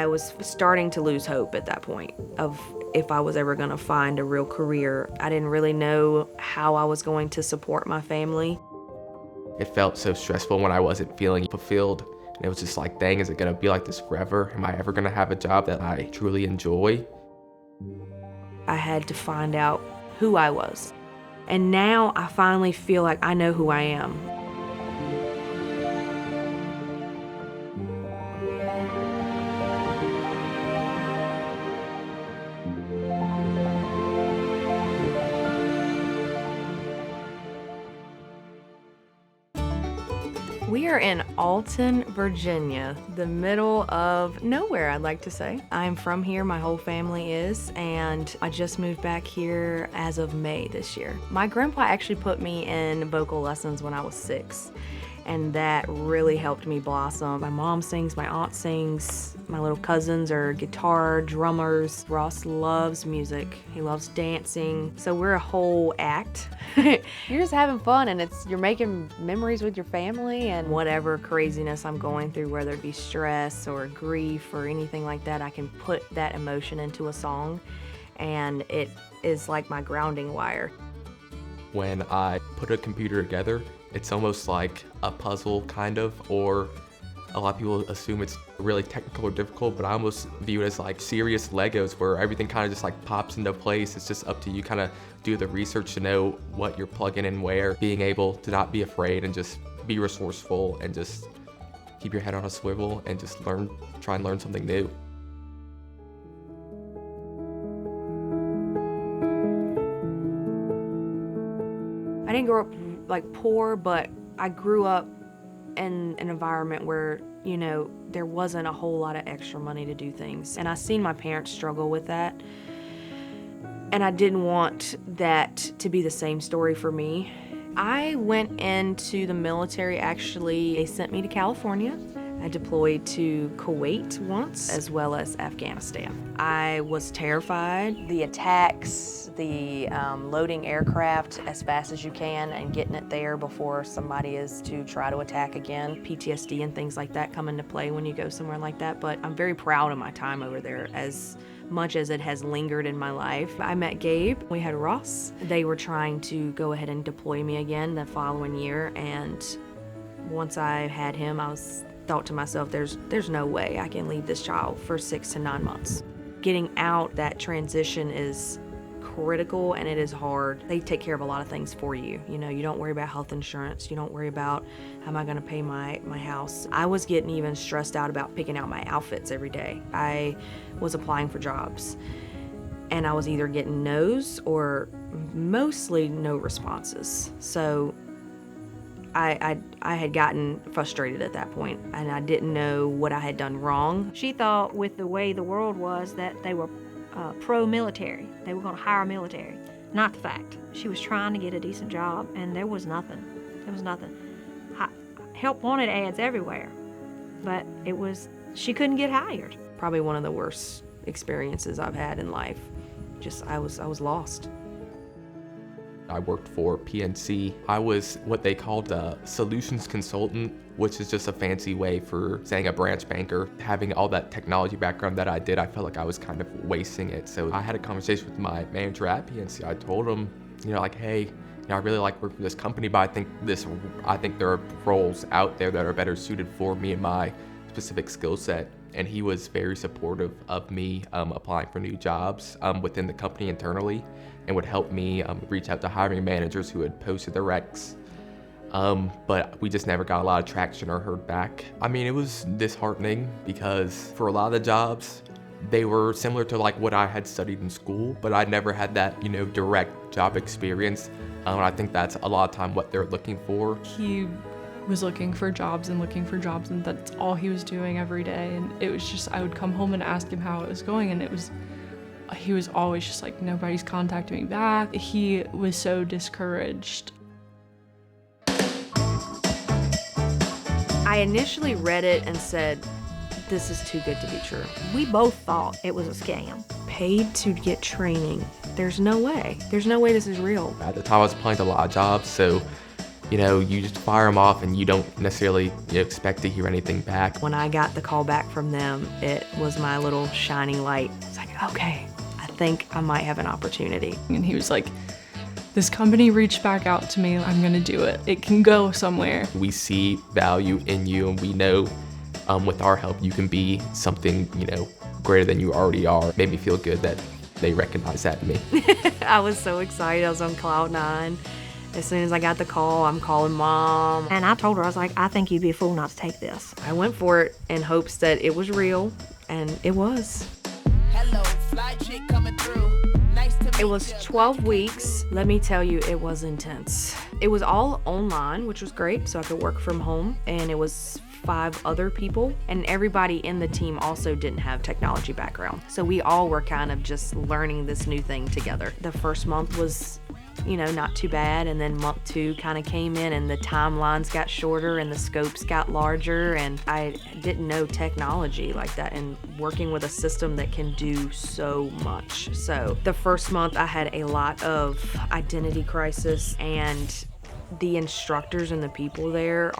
I was starting to lose hope at that point of if I was ever gonna find a real career. I didn't really know how I was going to support my family. It felt so stressful when I wasn't feeling fulfilled. And it was just like, dang, is it gonna be like this forever? Am I ever gonna have a job that I truly enjoy? I had to find out who I was. And now I finally feel like I know who I am. We are in Alton, Virginia, the middle of nowhere, I'd like to say. I'm from here, my whole family is, and I just moved back here as of May this year. My grandpa actually put me in vocal lessons when I was 6, and that really helped me blossom. My mom sings, my aunt sings, my little cousins are guitar drummers. Ross loves music, he loves dancing, so we're a whole act. You're just having fun, and you're making memories with your family, and Whatever craziness I'm going through, whether it be stress or grief or anything like that, I can put that emotion into a song, and it is like my grounding wire. When I put a computer together, it's almost like a puzzle kind of, or a lot of people assume it's really technical or difficult, but I almost view it as like serious Legos where everything kind of just like pops into place. It's just up to you kind of do the research to know what you're plugging in where, being able to not be afraid and just be resourceful and just keep your head on a swivel and just try and learn something new. I didn't grow up like poor, but I grew up in an environment where, you know, there wasn't a whole lot of extra money to do things. And I seen my parents struggle with that. And I didn't want that to be the same story for me. I went into the military, actually, they sent me to California. I deployed to Kuwait once, as well as Afghanistan. I was terrified. The attacks, the loading aircraft as fast as you can and getting it there before somebody is to try to attack again. PTSD and things like that come into play when you go somewhere like that, but I'm very proud of my time over there as much as it has lingered in my life. I met Gabe, we had Ross. They were trying to go ahead and deploy me again the following year, and once I had him, I thought to myself, there's no way I can leave this child for 6 to 9 months. Getting out, that transition is critical and it is hard. They take care of a lot of things for you. You know, you don't worry about health insurance. You don't worry about how am I gonna pay my house. I was getting even stressed out about picking out my outfits every day. I was applying for jobs and I was either getting no's or mostly no responses. So I had gotten frustrated at that point, and I didn't know what I had done wrong. She thought with the way the world was that they were pro-military. They were going to hire military. Not the fact. She was trying to get a decent job, and there was nothing. There was nothing. Help wanted ads everywhere, but she couldn't get hired. Probably one of the worst experiences I've had in life. I was lost. I worked for PNC. I was what they called a solutions consultant, which is just a fancy way for saying a branch banker. Having all that technology background that I did, I felt like I was kind of wasting it. So I had a conversation with my manager at PNC. I told him, like, hey, I really like working for this company, but I think there are roles out there that are better suited for me and my specific skill set. And he was very supportive of me applying for new jobs within the company internally, and would help me reach out to hiring managers who had posted their recs. But we just never got a lot of traction or heard back. I mean, it was disheartening because for a lot of the jobs, they were similar to like what I had studied in school, but I never had that, direct job experience. And I think that's a lot of time what they're looking for. He was looking for jobs, and that's all he was doing every day. And it was just, I would come home and ask him how it was going, and he was always just like, nobody's contacting me back. He was so discouraged. I initially read it and said, this is too good to be true. We both thought it was a scam. Paid to get training. There's no way. There's no way this is real. At the time, I was applying to a lot of jobs, so You just fire them off and you don't necessarily expect to hear anything back. When I got the call back from them, it was my little shining light. It's like, okay, I think I might have an opportunity. And he was like, this company reached back out to me. I'm gonna do it. It can go somewhere. We see value in you, and we know with our help you can be something, greater than you already are. Made me feel good that they recognize that in me. I was so excited. I was on cloud nine. As soon as I got the call, I'm calling Mom. And I told her, I was like, I think you'd be a fool not to take this. I went for it in hopes that it was real, and it was. Hello, fly chick coming through. Nice to meet It was 12 weeks. Let me tell you, it was intense. It was all online, which was great, so I could work from home, and it was 5 other people, and everybody in the team also didn't have technology background. So we all were kind of just learning this new thing together. The first month was, not too bad, and then month 2 kind of came in, and the timelines got shorter and the scopes got larger, and I didn't know technology like that and working with a system that can do so much. So the first month I had a lot of identity crisis, and the instructors and the people there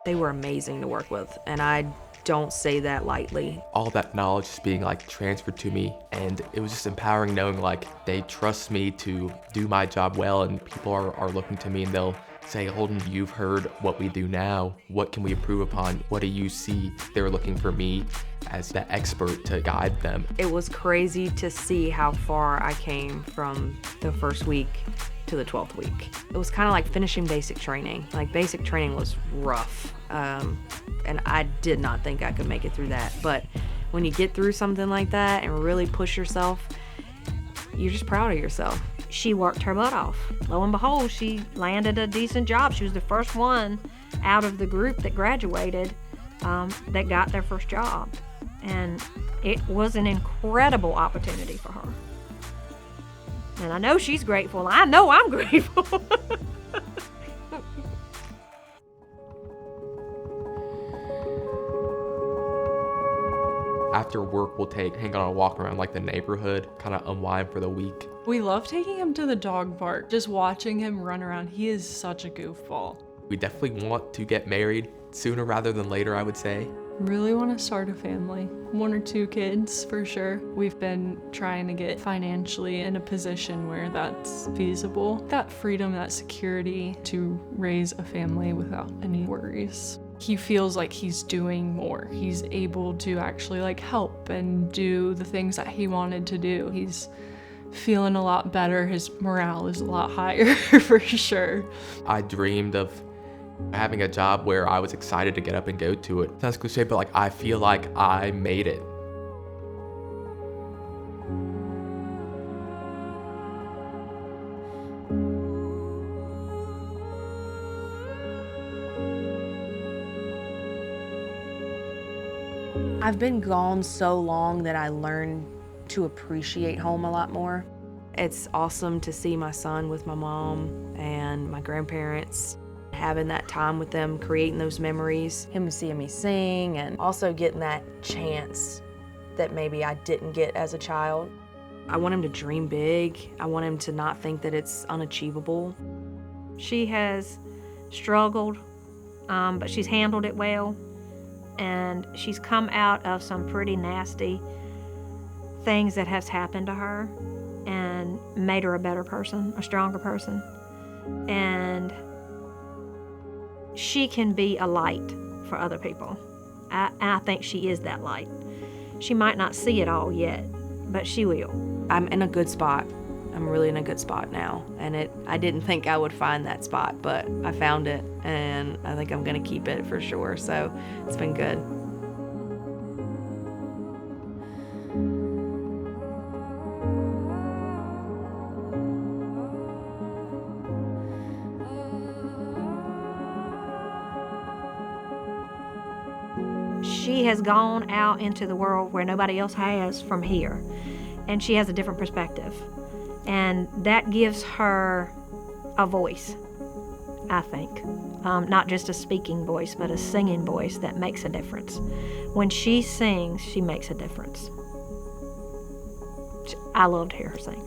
they were amazing to work with, and I don't say that lightly. All that knowledge is being transferred to me, and it was just empowering knowing they trust me to do my job well, and people are looking to me and they'll say, Holden, you've heard what we do now. What can we improve upon? What do you see? They're looking for me as the expert to guide them. It was crazy to see how far I came from the first week to the 12th week. It was kind of like finishing basic training. Basic training was rough, and I did not think I could make it through that. But when you get through something like that and really push yourself, you're just proud of yourself. She worked her butt off. Lo and behold, she landed a decent job. She was the first one out of the group that graduated that got their first job. And it was an incredible opportunity for her. And I know she's grateful. I know I'm grateful. After work, we'll hang on a walk around the neighborhood, kind of unwind for the week. We love taking him to the dog park. Just watching him run around. He is such a goofball. We definitely want to get married sooner rather than later, I would say. Really want to start a family. 1 or 2 kids for sure. We've been trying to get financially in a position where that's feasible. That freedom, that security to raise a family without any worries. He feels like he's doing more. He's able to actually help and do the things that he wanted to do. He's feeling a lot better. His morale is a lot higher for sure. I dreamed of having a job where I was excited to get up and go to it. Sounds cliche, but I feel like I made it. I've been gone so long that I learned to appreciate home a lot more. It's awesome to see my son with my mom and my grandparents, having that time with them, creating those memories, him seeing me sing, and also getting that chance that maybe I didn't get as a child. I want him to dream big. I want him to not think that it's unachievable. She has struggled, but she's handled it well. And she's come out of some pretty nasty things that has happened to her and made her a better person, a stronger person. And she can be a light for other people. I think she is that light. She might not see it all yet, but she will. I'm in a good spot. I'm really in a good spot now. And I didn't think I would find that spot, but I found it, and I think I'm gonna keep it for sure. So it's been good. She has gone out into the world where nobody else has from here, and she has a different perspective. And that gives her a voice, I think. Not just a speaking voice, but a singing voice that makes a difference. When she sings, she makes a difference. I love to hear her sing.